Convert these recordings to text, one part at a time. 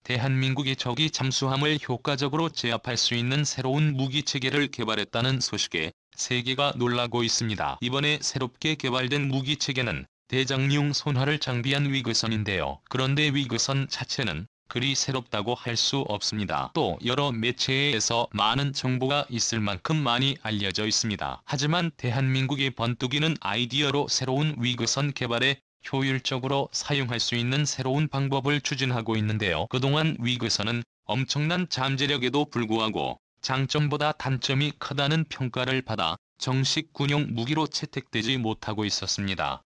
대한민국이 적이 잠수함을 효과적으로 제압할 수 있는 새로운 무기체계를 개발했다는 소식에 세계가 놀라고 있습니다. 이번에 새롭게 개발된 무기체계는 대장용 손화를 장비한 위그선인데요. 그런데 위그선 자체는 그리 새롭다고 할 수 없습니다. 또 여러 매체에서 많은 정보가 있을 만큼 많이 알려져 있습니다. 하지만 대한민국이 번뜩이는 아이디어로 새로운 위그선 개발에 효율적으로 사용할 수 있는 새로운 방법을 추진하고 있는데요. 그동안 위그선은 엄청난 잠재력에도 불구하고 장점보다 단점이 크다는 평가를 받아 정식 군용 무기로 채택되지 못하고 있었습니다.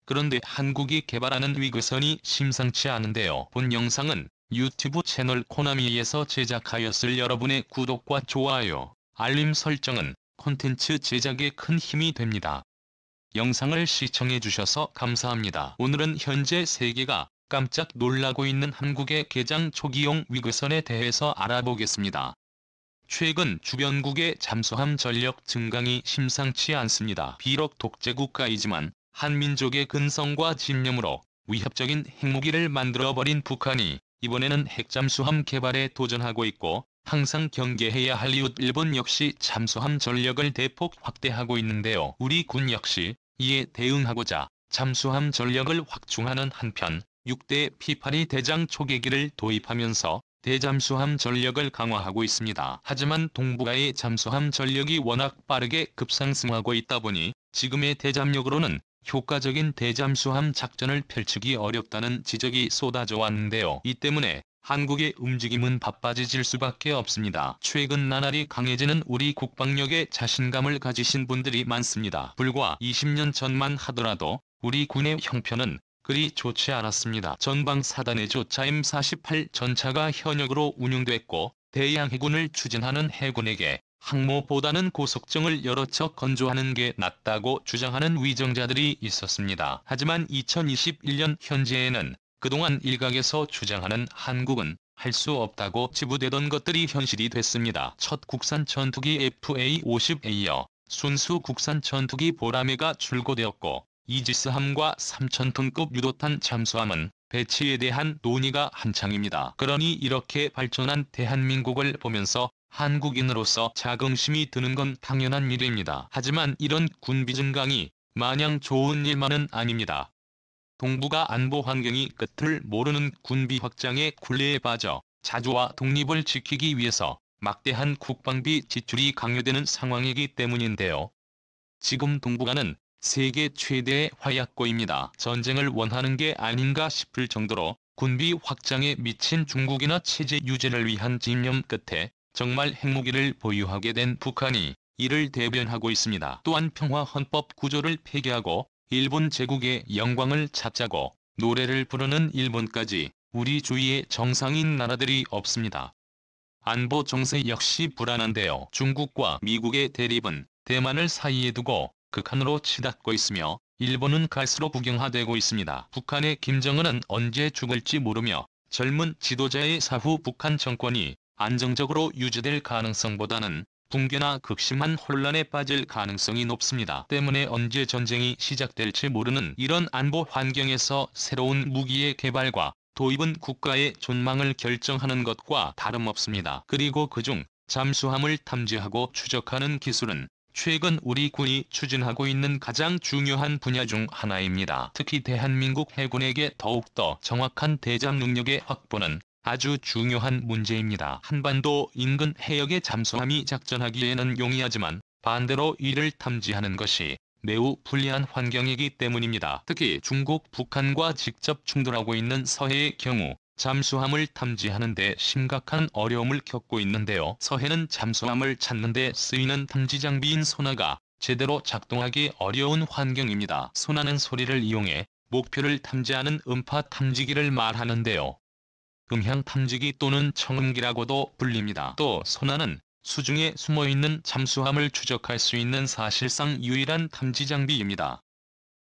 그런데 한국이 개발하는 위그선이 심상치 않은데요. 본 영상은 유튜브 채널 코나미에서 제작하였을 여러분의 구독과 좋아요, 알림 설정은 콘텐츠 제작에 큰 힘이 됩니다. 영상을 시청해주셔서 감사합니다. 오늘은 현재 세계가 깜짝 놀라고 있는 한국의 개장 초기용 위그선에 대해서 알아보겠습니다. 최근 주변국의 잠수함 전력 증강이 심상치 않습니다. 비록 독재국가이지만 한민족의 근성과 집념으로 위협적인 핵무기를 만들어버린 북한이 이번에는 핵잠수함 개발에 도전하고 있고, 항상 경계해야 할 이웃 일본 역시 잠수함 전력을 대폭 확대하고 있는데요. 우리 군 역시 이에 대응하고자 잠수함 전력을 확충하는 한편 6대 P-8이 대장 초계기를 도입하면서 대잠수함 전력을 강화하고 있습니다. 하지만 동북아의 잠수함 전력이 워낙 빠르게 급상승하고 있다 보니 지금의 대잠력으로는 효과적인 대잠수함 작전을 펼치기 어렵다는 지적이 쏟아져 왔는데요. 이 때문에 한국의 움직임은 바빠지질 수밖에 없습니다. 최근 나날이 강해지는 우리 국방력에 자신감을 가지신 분들이 많습니다. 불과 20년 전만 하더라도 우리 군의 형편은 그리 좋지 않았습니다. 전방 사단에조차 M48 전차가 현역으로 운용됐고, 대양 해군을 추진하는 해군에게 항모보다는 고속정을 여러 척 건조하는 게 낫다고 주장하는 위정자들이 있었습니다. 하지만 2021년 현재에는 그동안 일각에서 주장하는 한국은 할 수 없다고 치부되던 것들이 현실이 됐습니다. 첫 국산 전투기 FA-50A여 순수 국산 전투기 보라매가 출고되었고, 이지스함과 3,000톤급 유도탄 잠수함은 배치에 대한 논의가 한창입니다. 그러니 이렇게 발전한 대한민국을 보면서 한국인으로서 자긍심이 드는 건 당연한 일입니다. 하지만 이런 군비 증강이 마냥 좋은 일만은 아닙니다. 동북아 안보 환경이 끝을 모르는 군비 확장의 굴레에 빠져 자주와 독립을 지키기 위해서 막대한 국방비 지출이 강요되는 상황이기 때문인데요. 지금 동북아는 세계 최대의 화약고입니다. 전쟁을 원하는 게 아닌가 싶을 정도로 군비 확장에 미친 중국이나 체제 유지를 위한 집념 끝에 정말 핵무기를 보유하게 된 북한이 이를 대변하고 있습니다. 또한 평화헌법 구조를 폐기하고 일본 제국의 영광을 찾자고 노래를 부르는 일본까지 우리 주위에 정상인 나라들이 없습니다. 안보 정세 역시 불안한데요. 중국과 미국의 대립은 대만을 사이에 두고 극한으로 치닫고 있으며 일본은 갈수록 국영화되고 있습니다. 북한의 김정은은 언제 죽을지 모르며 젊은 지도자의 사후 북한 정권이 안정적으로 유지될 가능성보다는 붕괴나 극심한 혼란에 빠질 가능성이 높습니다. 때문에 언제 전쟁이 시작될지 모르는 이런 안보 환경에서 새로운 무기의 개발과 도입은 국가의 존망을 결정하는 것과 다름없습니다. 그리고 그중 잠수함을 탐지하고 추적하는 기술은 최근 우리 군이 추진하고 있는 가장 중요한 분야 중 하나입니다. 특히 대한민국 해군에게 더욱더 정확한 대잠 능력의 확보는 아주 중요한 문제입니다. 한반도 인근 해역의 잠수함이 작전하기에는 용이하지만 반대로 이를 탐지하는 것이 매우 불리한 환경이기 때문입니다. 특히 중국, 북한과 직접 충돌하고 있는 서해의 경우 잠수함을 탐지하는 데 심각한 어려움을 겪고 있는데요. 서해는 잠수함을 찾는 데 쓰이는 탐지 장비인 소나가 제대로 작동하기 어려운 환경입니다. 소나는 소리를 이용해 목표를 탐지하는 음파 탐지기를 말하는데요. 음향 탐지기 또는 청음기라고도 불립니다. 또 소나는 수중에 숨어있는 잠수함을 추적할 수 있는 사실상 유일한 탐지 장비입니다.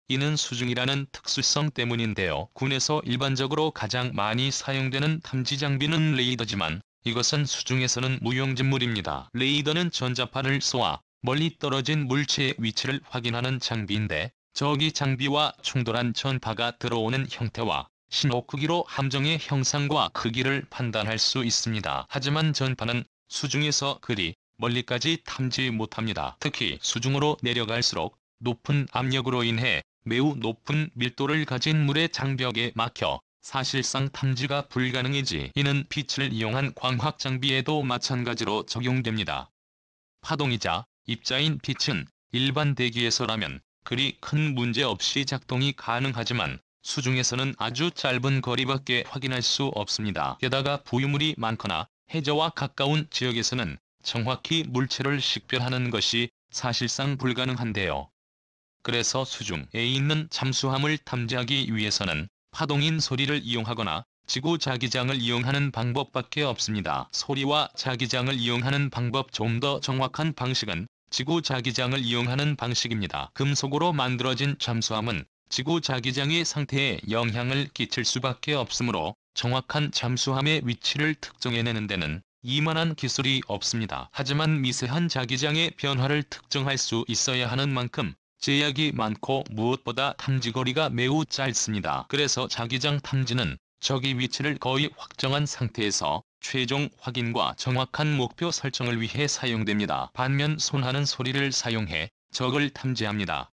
이는 수중이라는 특수성 때문인데요. 군에서 일반적으로 가장 많이 사용되는 탐지 장비는 레이더지만 이것은 수중에서는 무용지물입니다. 레이더는 전자파를 쏘아 멀리 떨어진 물체의 위치를 확인하는 장비인데, 저기 장비와 충돌한 전파가 들어오는 형태와 신호 크기로 함정의 형상과 크기를 판단할 수 있습니다. 하지만 전파는 수중에서 그리 멀리까지 탐지 못합니다. 특히 수중으로 내려갈수록 높은 압력으로 인해 매우 높은 밀도를 가진 물의 장벽에 막혀 사실상 탐지가 불가능해지, 이는 빛을 이용한 광학 장비에도 마찬가지로 적용됩니다. 파동이자 입자인 빛은 일반 대기에서라면 그리 큰 문제 없이 작동이 가능하지만 수중에서는 아주 짧은 거리밖에 확인할 수 없습니다. 게다가 부유물이 많거나 해저와 가까운 지역에서는 정확히 물체를 식별하는 것이 사실상 불가능한데요. 그래서 수중에 있는 잠수함을 탐지하기 위해서는 파동인 소리를 이용하거나 지구 자기장을 이용하는 방법밖에 없습니다. 소리와 자기장을 이용하는 방법, 좀 더 정확한 방식은 지구 자기장을 이용하는 방식입니다. 금속으로 만들어진 잠수함은 지구 자기장의 상태에 영향을 끼칠 수밖에 없으므로 정확한 잠수함의 위치를 특정해내는 데는 이만한 기술이 없습니다. 하지만 미세한 자기장의 변화를 특정할 수 있어야 하는 만큼 제약이 많고 무엇보다 탐지거리가 매우 짧습니다. 그래서 자기장 탐지는 적의 위치를 거의 확정한 상태에서 최종 확인과 정확한 목표 설정을 위해 사용됩니다. 반면 손하는 소리를 사용해 적을 탐지합니다.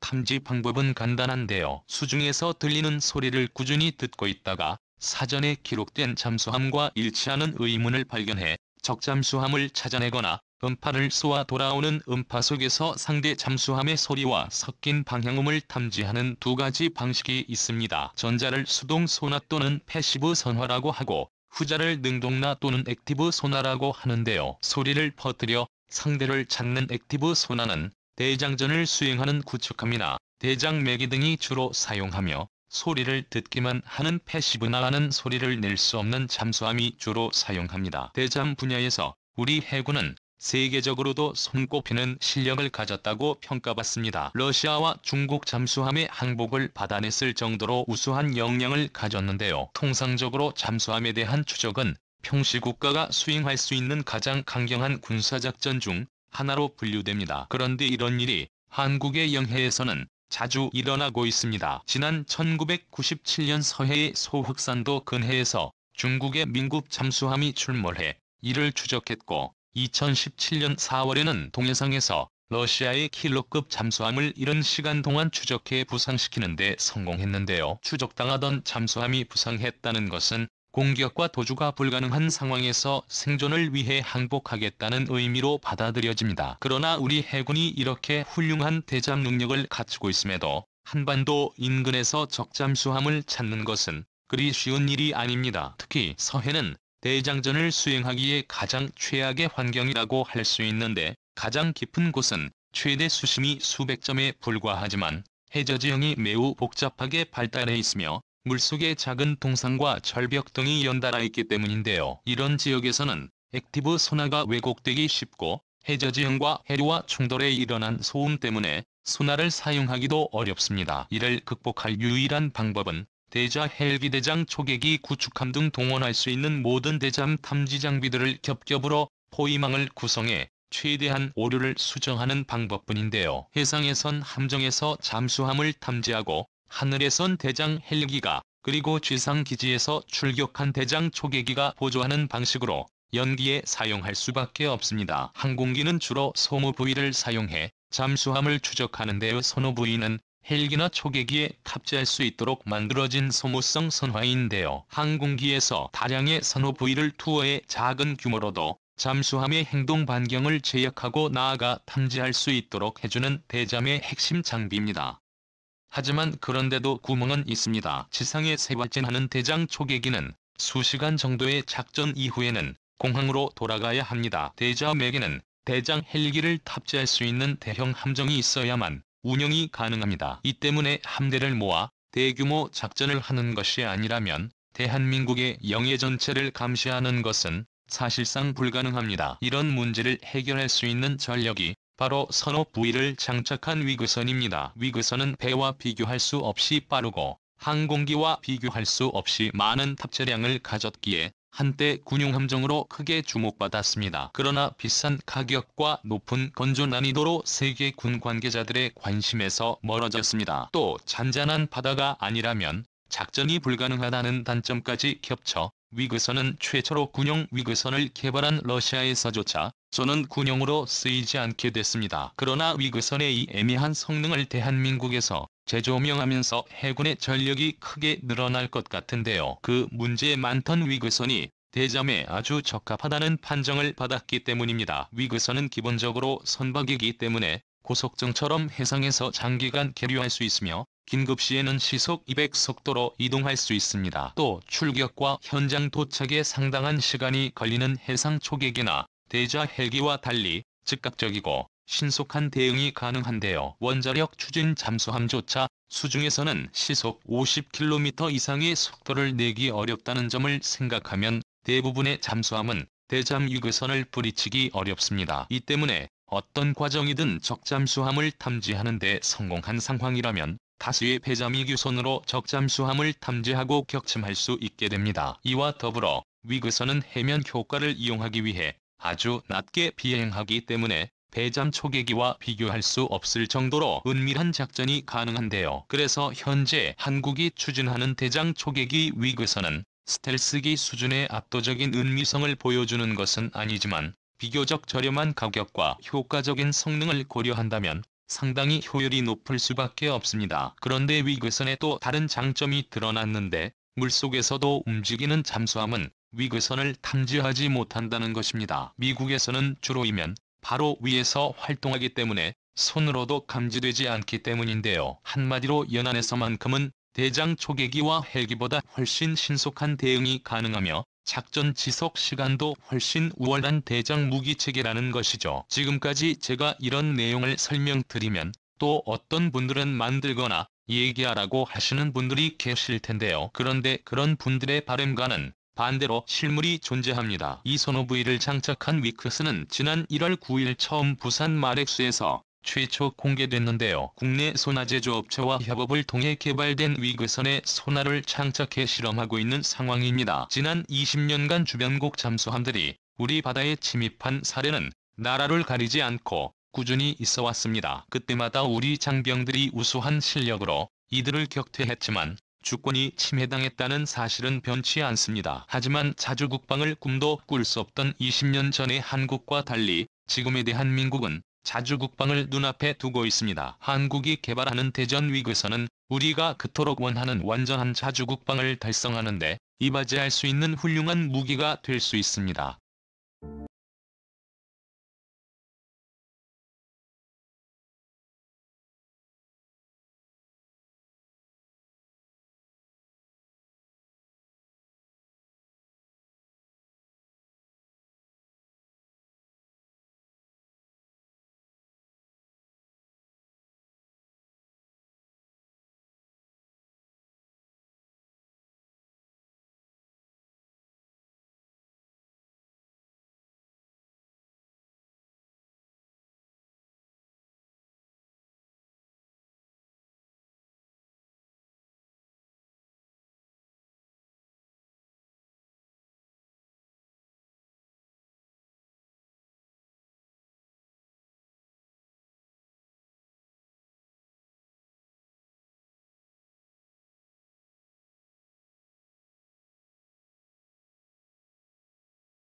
탐지 방법은 간단한데요. 수중에서 들리는 소리를 꾸준히 듣고 있다가 사전에 기록된 잠수함과 일치하는 의문을 발견해 적 잠수함을 찾아내거나 음파를 쏘아 돌아오는 음파 속에서 상대 잠수함의 소리와 섞인 방향음을 탐지하는 두 가지 방식이 있습니다. 전자를 수동 소나 또는 패시브 선화라고 하고 후자를 능동나 또는 액티브 소나라고 하는데요. 소리를 퍼뜨려 상대를 찾는 액티브 소나는 대장전을 수행하는 구축함이나 대장매기 등이 주로 사용하며, 소리를 듣기만 하는 패시브 나가는 소리를 낼 수 없는 잠수함이 주로 사용합니다. 대잠 분야에서 우리 해군은 세계적으로도 손꼽히는 실력을 가졌다고 평가받습니다. 러시아와 중국 잠수함의 항복을 받아냈을 정도로 우수한 역량을 가졌는데요. 통상적으로 잠수함에 대한 추적은 평시 국가가 수행할 수 있는 가장 강경한 군사작전 중 하나로 분류됩니다. 그런데 이런 일이 한국의 영해에서는 자주 일어나고 있습니다. 지난 1997년 서해의 소흑산도 근해에서 중국의 민급 잠수함이 출몰해 이를 추적했고, 2017년 4월에는 동해상에서 러시아의 킬러급 잠수함을 이른 시간 동안 추적해 부상시키는 데 성공했는데요. 추적당하던 잠수함이 부상했다는 것은 공격과 도주가 불가능한 상황에서 생존을 위해 항복하겠다는 의미로 받아들여집니다. 그러나 우리 해군이 이렇게 훌륭한 대잠 능력을 갖추고 있음에도 한반도 인근에서 적 잠수함을 찾는 것은 그리 쉬운 일이 아닙니다. 특히 서해는 대장전을 수행하기에 가장 최악의 환경이라고 할 수 있는데, 가장 깊은 곳은 최대 수심이 수백 점에 불과하지만 해저 지형이 매우 복잡하게 발달해 있으며 물속에 작은 동상과 절벽 등이 연달아 있기 때문인데요. 이런 지역에서는 액티브 소나가 왜곡되기 쉽고 해저 지형과 해류와 충돌에 일어난 소음 때문에 소나를 사용하기도 어렵습니다. 이를 극복할 유일한 방법은 대자 헬기, 대장 초계기, 구축함 등 동원할 수 있는 모든 대잠 탐지 장비들을 겹겹으로 포위망을 구성해 최대한 오류를 수정하는 방법뿐인데요. 해상에선 함정에서 잠수함을 탐지하고 하늘에선 대장 헬기가, 그리고 지상기지에서 출격한 대장 초계기가 보조하는 방식으로 연기에 사용할 수밖에 없습니다. 항공기는 주로 소모 부위를 사용해 잠수함을 추적하는데요. 소모 부위는 헬기나 초계기에 탑재할 수 있도록 만들어진 소모성 선화인데요. 항공기에서 다량의 선호 부위를 투어해 작은 규모로도 잠수함의 행동 반경을 제약하고 나아가 탐지할 수 있도록 해주는 대잠의 핵심 장비입니다. 하지만 그런데도 구멍은 있습니다. 지상에 세발진하는 대장 초계기는 수시간 정도의 작전 이후에는 공항으로 돌아가야 합니다. 대잠에게는 대장 헬기를 탑재할 수 있는 대형 함정이 있어야만 운영이 가능합니다. 이 때문에 함대를 모아 대규모 작전을 하는 것이 아니라면 대한민국의 영해 전체를 감시하는 것은 사실상 불가능합니다. 이런 문제를 해결할 수 있는 전력이 바로 선호 부위를 장착한 위그선입니다. 위그선은 배와 비교할 수 없이 빠르고 항공기와 비교할 수 없이 많은 탑재량을 가졌기에 한때 군용함정으로 크게 주목받았습니다. 그러나 비싼 가격과 높은 건조 난이도로 세계 군 관계자들의 관심에서 멀어졌습니다. 또 잔잔한 바다가 아니라면 작전이 불가능하다는 단점까지 겹쳐 위그선은 최초로 군용 위그선을 개발한 러시아에서조차 쏘는 군용으로 쓰이지 않게 됐습니다. 그러나 위그선의 이 애매한 성능을 대한민국에서 재조명하면서 해군의 전력이 크게 늘어날 것 같은데요. 그 문제 많던 위그선이 대잠에 아주 적합하다는 판정을 받았기 때문입니다. 위그선은 기본적으로 선박이기 때문에 고속정처럼 해상에서 장기간 계류할 수 있으며 긴급시에는 시속 200속도로 이동할 수 있습니다. 또 출격과 현장 도착에 상당한 시간이 걸리는 해상 초계기나 대자 헬기와 달리 즉각적이고 신속한 대응이 가능한데요. 원자력 추진 잠수함조차 수중에서는 시속 50km 이상의 속도를 내기 어렵다는 점을 생각하면 대부분의 잠수함은 대잠 위그선을 뿌리치기 어렵습니다. 이 때문에 어떤 과정이든 적잠수함을 탐지하는 데 성공한 상황이라면 다수의 배잠 위규선으로 적잠수함을 탐지하고 격침할 수 있게 됩니다. 이와 더불어 위그선은 해면 효과를 이용하기 위해 아주 낮게 비행하기 때문에 배잠 초계기와 비교할 수 없을 정도로 은밀한 작전이 가능한데요. 그래서 현재 한국이 추진하는 대장 초계기 위그선은 스텔스기 수준의 압도적인 은밀성을 보여주는 것은 아니지만 비교적 저렴한 가격과 효과적인 성능을 고려한다면 상당히 효율이 높을 수밖에 없습니다. 그런데 위그선에 또 다른 장점이 드러났는데 물속에서도 움직이는 잠수함은 위그선을 탐지하지 못한다는 것입니다. 미국에서는 주로이면 바로 위에서 활동하기 때문에 손으로도 감지되지 않기 때문인데요. 한마디로 연안에서만큼은 대장 초계기와 헬기보다 훨씬 신속한 대응이 가능하며 작전 지속 시간도 훨씬 우월한 대장 무기체계라는 것이죠. 지금까지 제가 이런 내용을 설명드리면 또 어떤 분들은 만들거나 얘기하라고 하시는 분들이 계실 텐데요. 그런데 그런 분들의 바람과는 반대로 실물이 존재합니다. 이 소노브이를 장착한 위크스는 지난 1월 9일 처음 부산 마렉수에서 최초 공개됐는데요. 국내 소나 제조업체와 협업을 통해 개발된 위그선에 소나를 장착해 실험하고 있는 상황입니다. 지난 20년간 주변국 잠수함들이 우리 바다에 침입한 사례는 나라를 가리지 않고 꾸준히 있어 왔습니다. 그때마다 우리 장병들이 우수한 실력으로 이들을 격퇴했지만 주권이 침해당했다는 사실은 변치 않습니다. 하지만 자주국방을 꿈도 꿀 수 없던 20년 전의 한국과 달리 지금의 대한민국은 자주국방을 눈앞에 두고 있습니다. 한국이 개발하는 대전 위그선은 우리가 그토록 원하는 완전한 자주국방을 달성하는 데 이바지할 수 있는 훌륭한 무기가 될 수 있습니다.